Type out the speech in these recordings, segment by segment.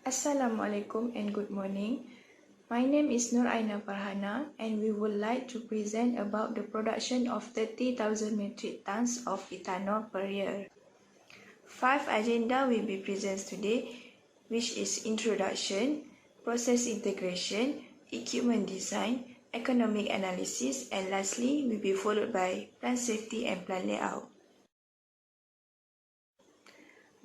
Assalamualaikum and good morning. My name is Nur Aina Farhana and we would like to present about the production of 30,000 metric tons of ethanol per year. 5 agenda will be presented today, which is introduction, process integration, equipment design, economic analysis, and lastly will be followed by plant safety and plant layout.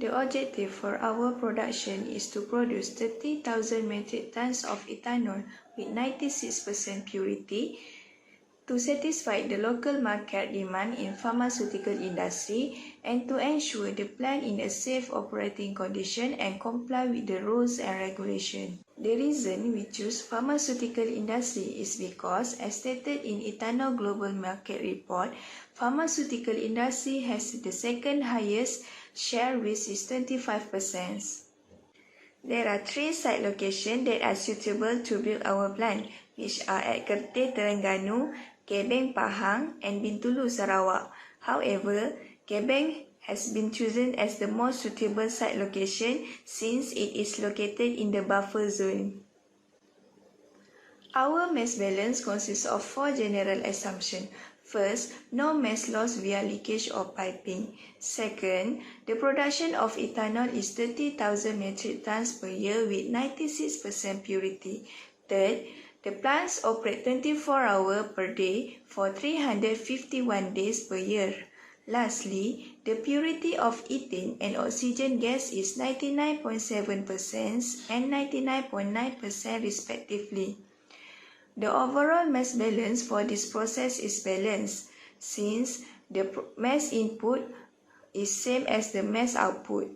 The objective for our production is to produce 30,000 metric tons of ethanol with 96% purity to satisfy the local market demand in pharmaceutical industry and to ensure the plant in a safe operating condition and comply with the rules and regulations. The reason we choose pharmaceutical industry is because, as stated in Ethanol Global Market Report, pharmaceutical industry has the second highest share, which is 25%. There are 3 site locations that are suitable to build our plant, which are at Kerteh, Terengganu, Gebeng, Pahang, and Bintulu, Sarawak. However, Gebeng has been chosen as the most suitable site location since it is located in the buffer zone. Our mass balance consists of 4 general assumptions. First, no mass loss via leakage or piping. Second, the production of ethanol is 30,000 metric tons per year with 96% purity. Third, the plants operate 24 hours per day for 351 days per year. Lastly, the purity of ethane and oxygen gas is 99.7% and 99.9% respectively. The overall mass balance for this process is balanced since the mass input is same as the mass output.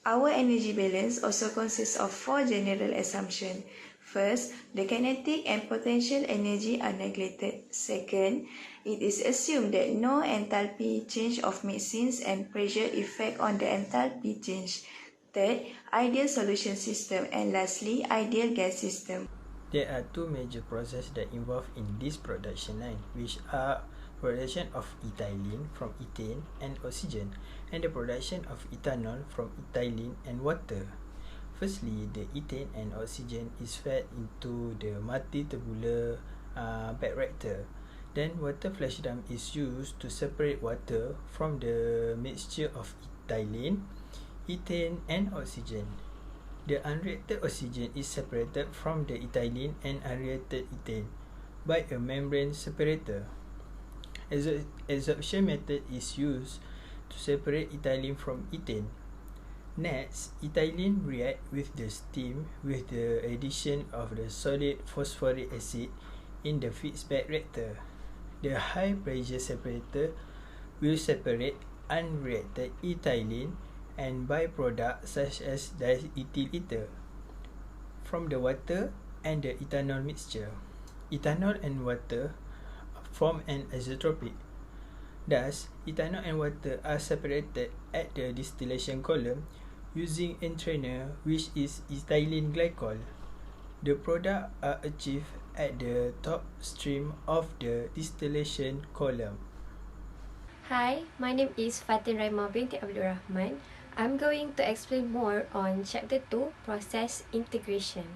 Our energy balance also consists of 4 general assumptions. First, the kinetic and potential energy are neglected. Second, it is assumed that no enthalpy change of mixings and pressure effect on the enthalpy change. Third, ideal solution system, and lastly, ideal gas system. There are 2 major processes that involve in this production line, which are production of ethylene from ethane and oxygen, and the production of ethanol from ethylene and water. Firstly, the ethane and oxygen is fed into the multi-tubular bed reactor. Then water flash dump is used to separate water from the mixture of ethylene, ethane and oxygen. The unreacted oxygen is separated from the ethylene and unreacted ethane by a membrane separator. Adsorption method is used to separate ethylene from ethane. Next, ethylene react with the steam with the addition of the solid phosphoric acid in the fixed bed reactor. The high pressure separator will separate unreacted ethylene and byproducts such as diethyl ether from the water and the ethanol mixture. Ethanol and water form an isotropic. Thus, ethanol and water are separated at the distillation column using entrainer, which is ethylene glycol. The products are achieved at the top stream of the distillation column. Hi, my name is Fatin Raima binti Abdul Rahman. I'm going to explain more on Chapter 2, Process Integration.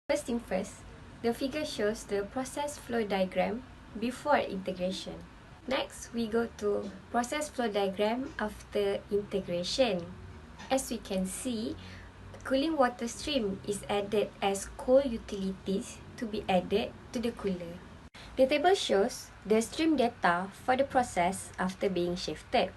First thing first, the figure shows the process flow diagram before integration. Next, we go to process flow diagram after integration. As we can see, cooling water stream is added as cold utilities to be added to the cooler. The table shows the stream data for the process after being shifted.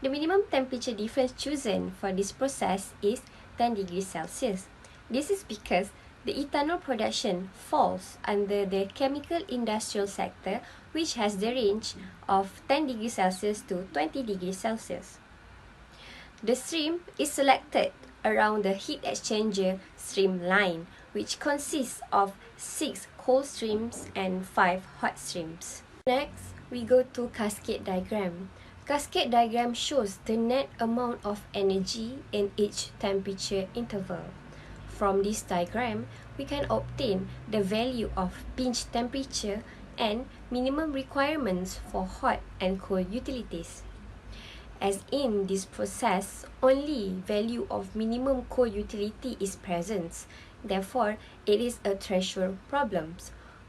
The minimum temperature difference chosen for this process is 10 degrees Celsius. This is because the ethanol production falls under the chemical industrial sector, which has the range of 10 degrees Celsius to 20 degrees Celsius. The stream is selected around the heat exchanger stream line, which consists of 6 cold streams and 5 hot streams. Next, we go to cascade diagram. Cascade diagram shows the net amount of energy in each temperature interval. From this diagram, we can obtain the value of pinch temperature and minimum requirements for hot and cold utilities. as in this process, only value of minimum coal utility is present. Therefore, it is a threshold problem.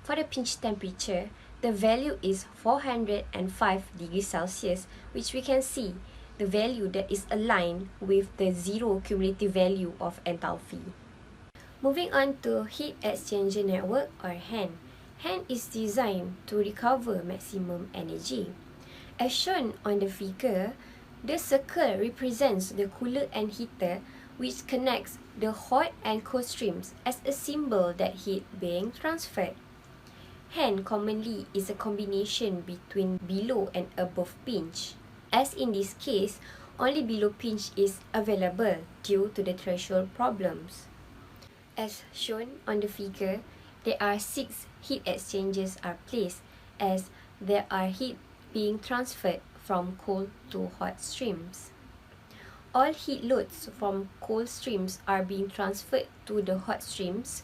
For the pinch temperature, the value is 405 degrees Celsius, which we can see the value that is aligned with the zero cumulative value of enthalpy. Moving on to heat exchanger network or HEN. HEN is designed to recover maximum energy. As shown on the figure, the circle represents the cooler and heater, which connects the hot and cold streams as a symbol that heat being transferred. HEN commonly is a combination between below and above pinch. As in this case, only below pinch is available due to the threshold problems. As shown on the figure, there are 6 heat exchangers are placed as there are heat being transferred from cold to hot streams. All heat loads from cold streams are being transferred to the hot streams,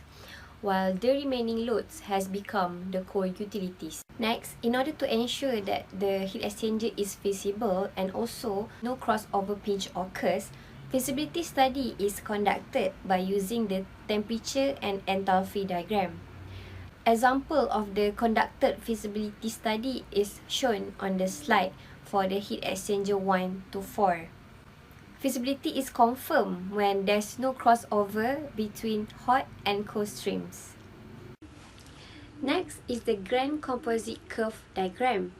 while the remaining loads has become the cold utilities. Next, in order to ensure that the heat exchanger is feasible and also no crossover pinch occurs, feasibility study is conducted by using the temperature and enthalpy diagram. Example of the conducted feasibility study is shown on the slide for the heat exchanger 1 to 4. Feasibility is confirmed when there's no crossover between hot and cold streams. Next is the grand composite curve diagram.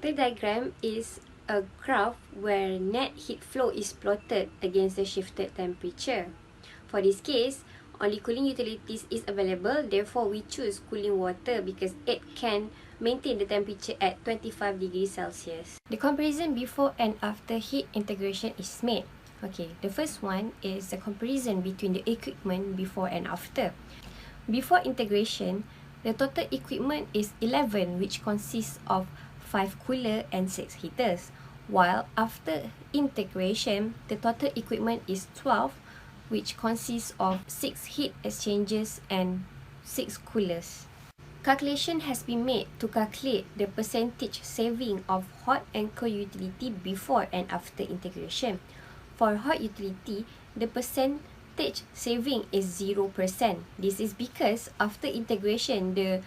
The diagram is a graph where net heat flow is plotted against the shifted temperature. For this case, only cooling utilities is available, therefore we choose cooling water because it can maintain the temperature at 25 degrees Celsius. The comparison before and after heat integration is made. Okay, the first one is the comparison between the equipment before and after. Before integration, the total equipment is 11, which consists of 5 cooler and 6 heaters, while after integration, the total equipment is 12, which consists of 6 heat exchangers and 6 coolers. Calculation has been made to calculate the percentage saving of hot and cold utility before and after integration. For hot utility, the percentage saving is 0%. This is because after integration, the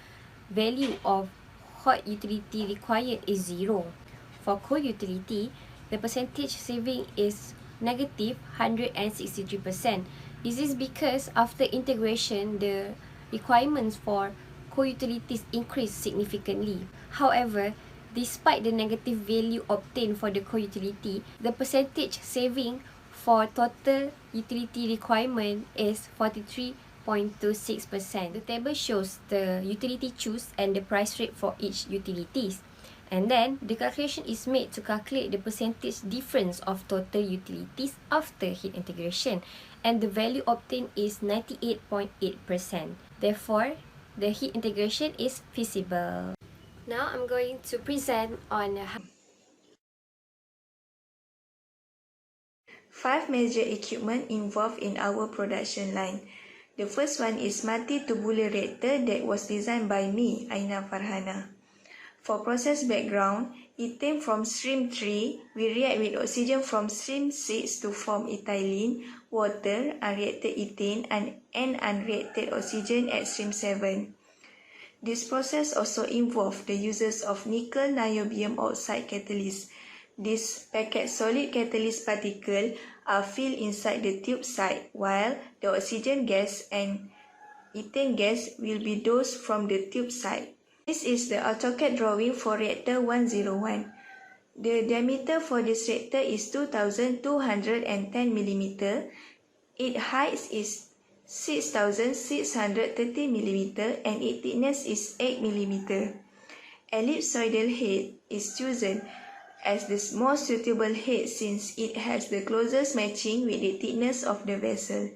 value of hot utility required is 0. For cold utility, the percentage saving is negative 163%. This is because after integration, the requirements for cold utilities increase significantly. However, despite the negative value obtained for the cold utility, the percentage saving for total utility requirement is 43.26%. The table shows the utility choose and the price rate for each utilities. And then, the calculation is made to calculate the percentage difference of total utilities after heat integration. And the value obtained is 98.8%. Therefore, the heat integration is feasible. Now, I'm going to present on 5 major equipment involved in our production line. The first one is multi-tubular reactor that was designed by me, Aina Farhana. For process background, ethane from stream 3 will react with oxygen from stream 6 to form ethylene, water, unreacted ethane and unreacted oxygen at stream 7. This process also involves the uses of nickel niobium oxide catalyst. These packed solid catalyst particles are filled inside the tube side, while the oxygen gas and ethane gas will be dosed from the tube side. This is the AutoCAD drawing for reactor 101. The diameter for this reactor is 2210 mm. Its height is 6630 mm and its thickness is 8 mm. Ellipsoidal head is chosen as the most suitable head since it has the closest matching with the thickness of the vessel.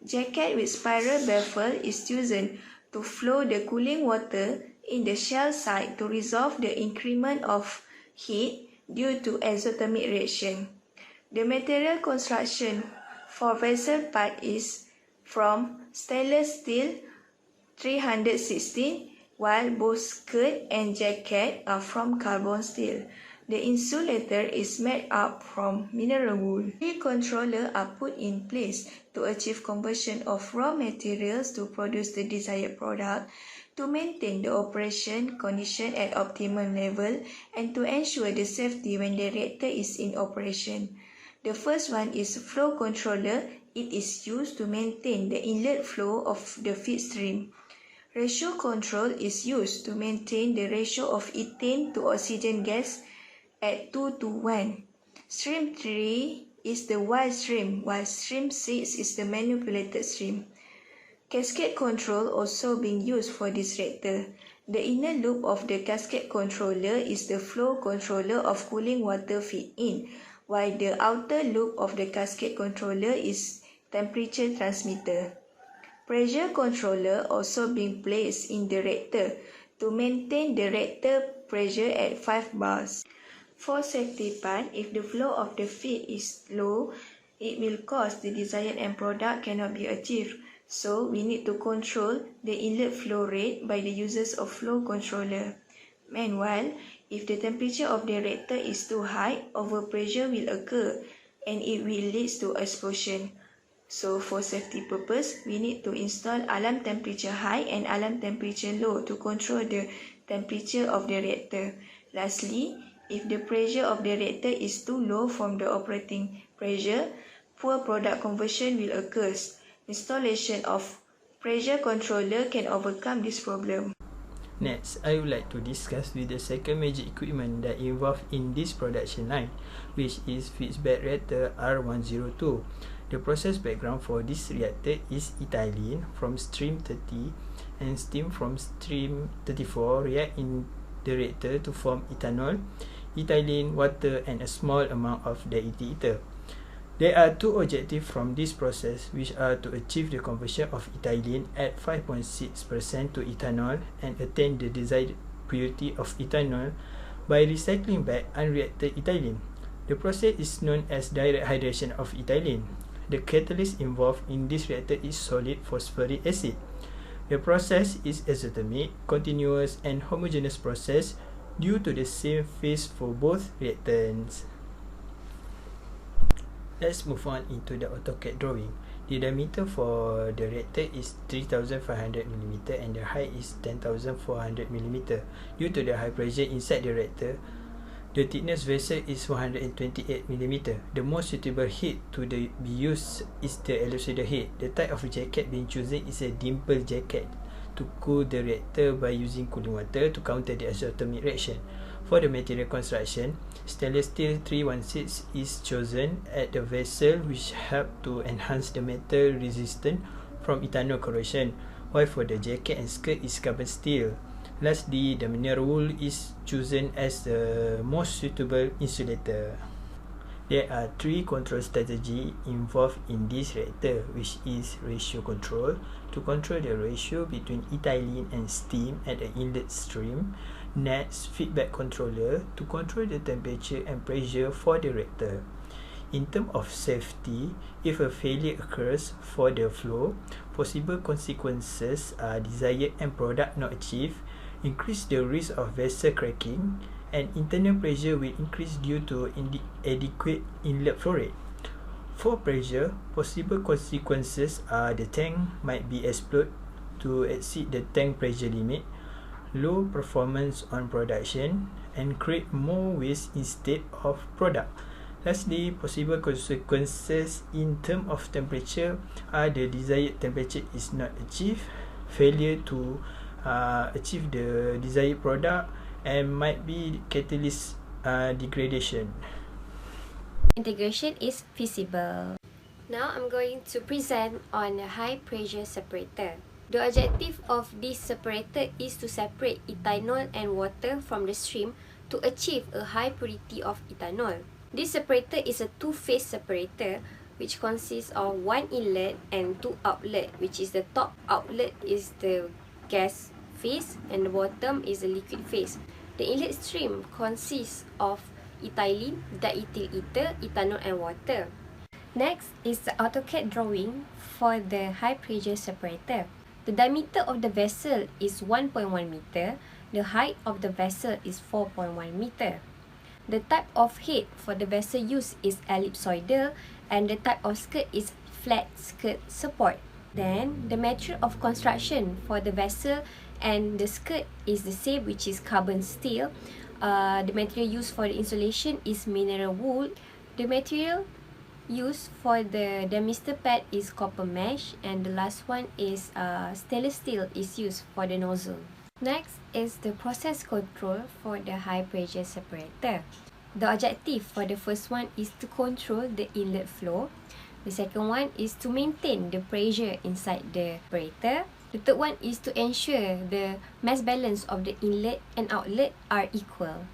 Jacket with spiral baffle is chosen to flow the cooling water in the shell side to resolve the increment of heat due to exothermic reaction. The material construction for vessel part is from stainless steel 316, while both skirt and jacket are from carbon steel. The insulator is made up from mineral wool. Three controllers are put in place to achieve conversion of raw materials to produce the desired product, to maintain the operation condition at optimum level, and to ensure the safety when the reactor is in operation. The first one is flow controller. It is used to maintain the inlet flow of the feed stream. Ratio control is used to maintain the ratio of ethane to oxygen gas at 2:1. Stream 3 is the wild stream, while stream 6 is the manipulated stream. Cascade control also being used for this reactor. The inner loop of the cascade controller is the flow controller of cooling water feed in, while the outer loop of the cascade controller is temperature transmitter. Pressure controller also being placed in the reactor to maintain the reactor pressure at 5 bars. For safety part, if the flow of the feed is low, it will cause the desired end product cannot be achieved. So we need to control the inlet flow rate by the uses of flow controller. Meanwhile, if the temperature of the reactor is too high, overpressure will occur and it will lead to explosion. So for safety purpose, we need to install alarm temperature high and alarm temperature low to control the temperature of the reactor. Lastly, if the pressure of the reactor is too low from the operating pressure, poor product conversion will occur. Installation of pressure controller can overcome this problem. Next, I would like to discuss with the second major equipment that involved in this production line, which is feedback reactor R102. The process background for this reactor is ethylene from stream 30 and steam from stream 34 react in the reactor to form ethanol, ethylene, water and a small amount of diethyl ether. There are two objectives from this process, which are to achieve the conversion of ethylene at 5.6% to ethanol and attain the desired purity of ethanol by recycling back unreacted ethylene. The process is known as direct hydration of ethylene. The catalyst involved in this reactor is solid phosphoric acid. The process is isothermic, continuous and homogeneous process due to the same phase for both reactants. Let's move on into the AutoCAD drawing. The diameter for the reactor is 3500 mm and the height is 10,400 mm. Due to the high pressure inside the reactor, the thickness vessel is 128 mm. The most suitable heat to be used is the ellipsoidal heat. The type of jacket being chosen is a dimple jacket to cool the reactor by using cooling water to counter the isothermic reaction. For the material construction, stainless steel 316 is chosen at the vessel, which help to enhance the metal resistance from ethanol corrosion, while for the jacket and skirt is carbon steel. Lastly, the mineral wool is chosen as the most suitable insulator. There are three control strategies involved in this reactor, which is ratio control, to control the ratio between ethylene and steam at the inlet stream. Next, feedback controller, to control the temperature and pressure for the reactor. In terms of safety, if a failure occurs for the flow, possible consequences are desired end product not achieved, increase the risk of vessel cracking, and internal pressure will increase due to inadequate inlet flow rate. For pressure, possible consequences are the tank might be explode to exceed the tank pressure limit, low performance on production, and create more waste instead of product. Lastly, possible consequences in terms of temperature are the desired temperature is not achieved, failure to achieve the desired product, and might be catalyst degradation. Integration is feasible. Now I'm going to present on a high pressure separator. The objective of this separator is to separate ethanol and water from the stream to achieve a high purity of ethanol. This separator is a two-phase separator which consists of one inlet and two outlet, which is the top outlet is the gas phase and the bottom is the liquid phase. The inlet stream consists of ethylene, diethyl ether, ethanol and water. Next is the AutoCAD drawing for the high pressure separator. The diameter of the vessel is 1.1 meter. The height of the vessel is 4.1 meter. The type of head for the vessel used is ellipsoidal and the type of skirt is flat skirt support. Then the material of construction for the vessel and the skirt is the same, which is carbon steel. The material used for the insulation is mineral wool. The material used for the demister pad is copper mesh, and the last one is stainless steel is used for the nozzle. Next is the process control for the high pressure separator. The objective for the first one is to control the inlet flow. The second one is to maintain the pressure inside the separator. The third one is to ensure the mass balance of the inlet and outlet are equal.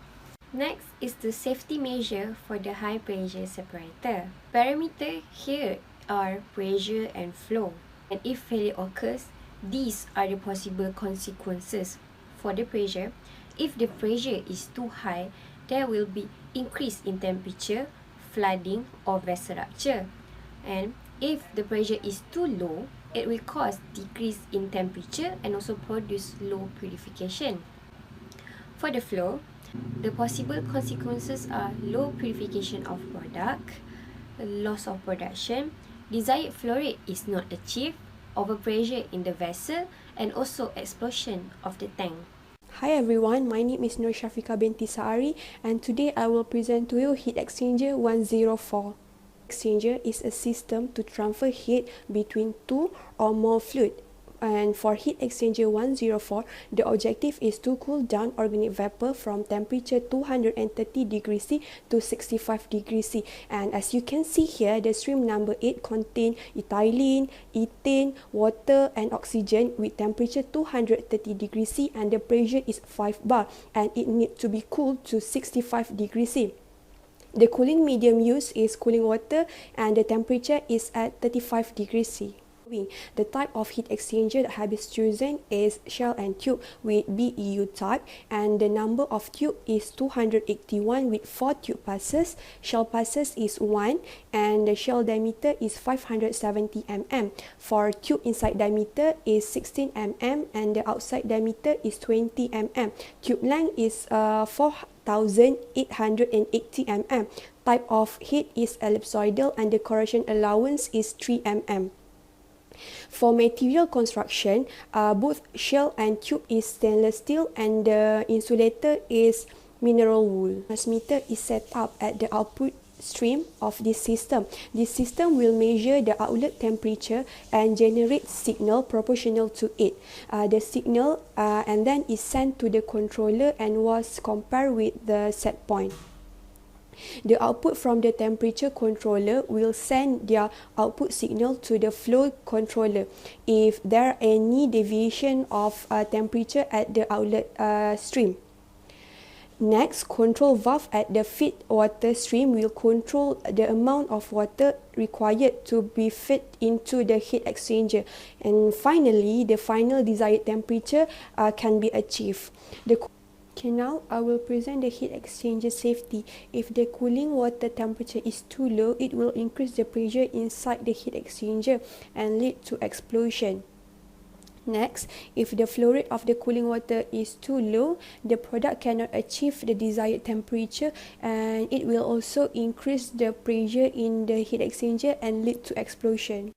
Next is the safety measure for the high pressure separator. Parameter here are pressure and flow. And if failure occurs, these are the possible consequences. For the pressure, if the pressure is too high, there will be increase in temperature, flooding or vessel rupture. And if the pressure is too low, it will cause decrease in temperature and also produce low purification. For the flow, the possible consequences are low purification of product, loss of production, desired flow rate is not achieved, overpressure in the vessel, and also explosion of the tank. Hi everyone, my name is Nur Shafika binti Saari and today I will present to you Heat Exchanger 104. Exchanger is a system to transfer heat between two or more fluid. And for Heat Exchanger 104, the objective is to cool down organic vapor from temperature 230 degrees C to 65 degrees C. And as you can see here, the stream number 8 contains ethylene, ethane, water and oxygen with temperature 230 degrees C and the pressure is 5 bar and it needs to be cooled to 65 degrees C. The cooling medium used is cooling water and the temperature is at 35 degrees C. The type of heat exchanger that has been chosen is shell and tube with BEU type and the number of tube is 281 with 4 tube passes. Shell passes is 1 and the shell diameter is 570 mm. For tube inside diameter is 16 mm and the outside diameter is 20 mm. Tube length is 4,880 mm. Type of heat is ellipsoidal and the corrosion allowance is 3 mm. For material construction, both shell and tube is stainless steel and the insulator is mineral wool. Transmitter is set up at the output stream of this system. This system will measure the outlet temperature and generate signal proportional to it. The signal and then is sent to the controller and was compared with the set point. The output from the temperature controller will send their output signal to the flow controller. If there are any deviation of temperature at the outlet stream. Next, control valve at the feed water stream will control the amount of water required to be fed into the heat exchanger. And finally, the final desired temperature can be achieved. Okay, now I will present the heat exchanger safety. If the cooling water temperature is too low, it will increase the pressure inside the heat exchanger and lead to explosion. Next, if the flow rate of the cooling water is too low, the product cannot achieve the desired temperature and it will also increase the pressure in the heat exchanger and lead to explosion.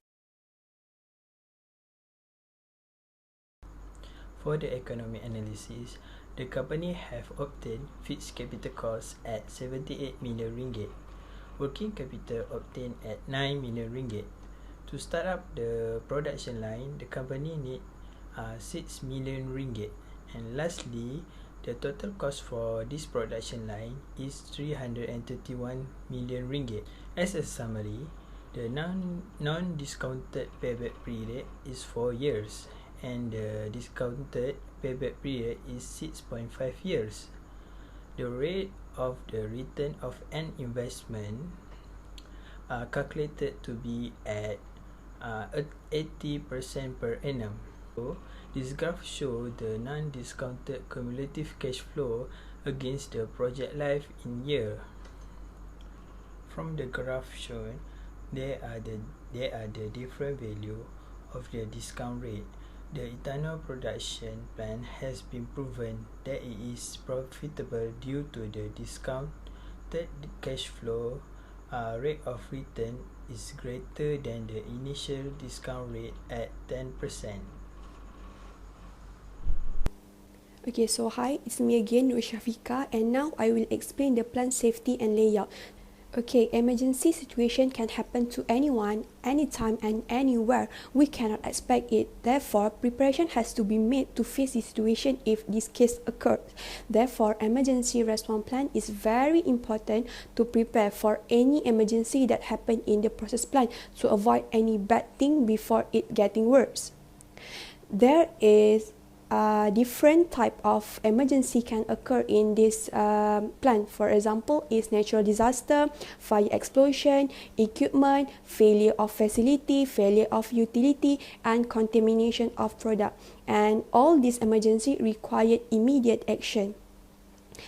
For the economic analysis, the company have obtained fixed capital cost at 78 million ringgit, working capital obtained at 9 million ringgit. To start up the production line, the company need 6 million ringgit. And lastly, the total cost for this production line is 331 million ringgit. As a summary, the non-discounted payback period is 4 years and the discounted payback period is 6.5 years. The rate of the return of an investment calculated to be at 80% per annum. So, this graph shows the non-discounted cumulative cash flow against the project life in year. From the graph shown, there are the different value of the discount rate. The ethanol production plant has been proven that it is profitable due to the discount expected cash flow rate of return is greater than the initial discount rate at 10%. Okay, so hi, it's me again, Nur Shafika, and now I will explain the plant safety and layout. Okay, emergency situation can happen to anyone, anytime and anywhere. We cannot expect it. Therefore, preparation has to be made to face the situation if this case occurs. Therefore, emergency response plan is very important to prepare for any emergency that happen in the process plant to avoid any bad thing before it getting worse. There is different type of emergency can occur in this plant. For example, is natural disaster, fire explosion, equipment, failure of facility, failure of utility, and contamination of product. And all these emergency require immediate action.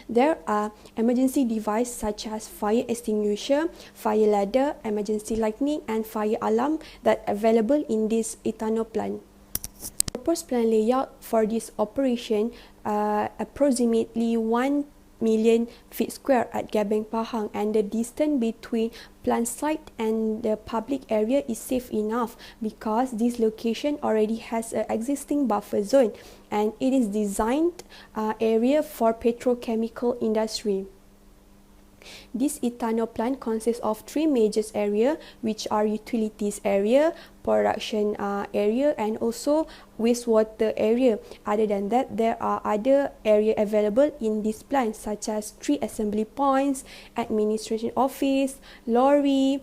There are emergency devices such as fire extinguisher, fire ladder, emergency lightning, and fire alarm that are available in this ethanol plant. Proposed plan layout for this operation approximately 1 million feet square at Gebeng Pahang, and the distance between plant site and the public area is safe enough because this location already has an existing buffer zone and it is designed area for petrochemical industry. This ethanol plant consists of 3 major areas, which are utilities area, production area, and also wastewater area. Other than that, there are other areas available in this plant, such as 3 assembly points, administration office, lorry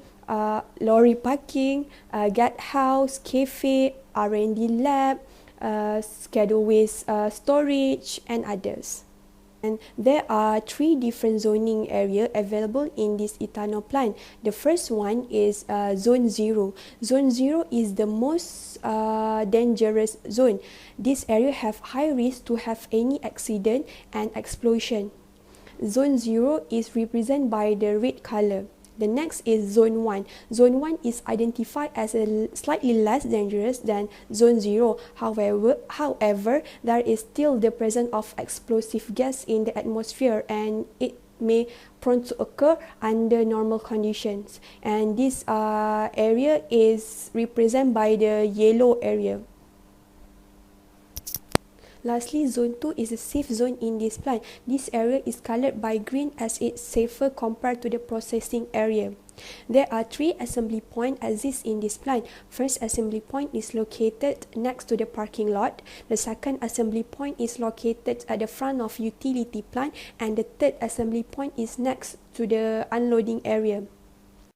parking, guard house, cafe, R&D lab, schedule waste storage, and others. And there are 3 different zoning areas available in this ethanol plant. The first one is Zone 0. Zone 0 is the most dangerous zone. This area have high risk to have any accident and explosion. Zone 0 is represented by the red color. The next is Zone 1. Zone 1 is identified as a slightly less dangerous than Zone 0. However, there is still the presence of explosive gas in the atmosphere and it may prone to occur under normal conditions. And this area is represented by the yellow area. Lastly, Zone 2 is a safe zone in this plant. This area is colored by green as it's safer compared to the processing area. There are 3 assembly points exist in this plant. First assembly point is located next to the parking lot. The second assembly point is located at the front of utility plant, and the third assembly point is next to the unloading area.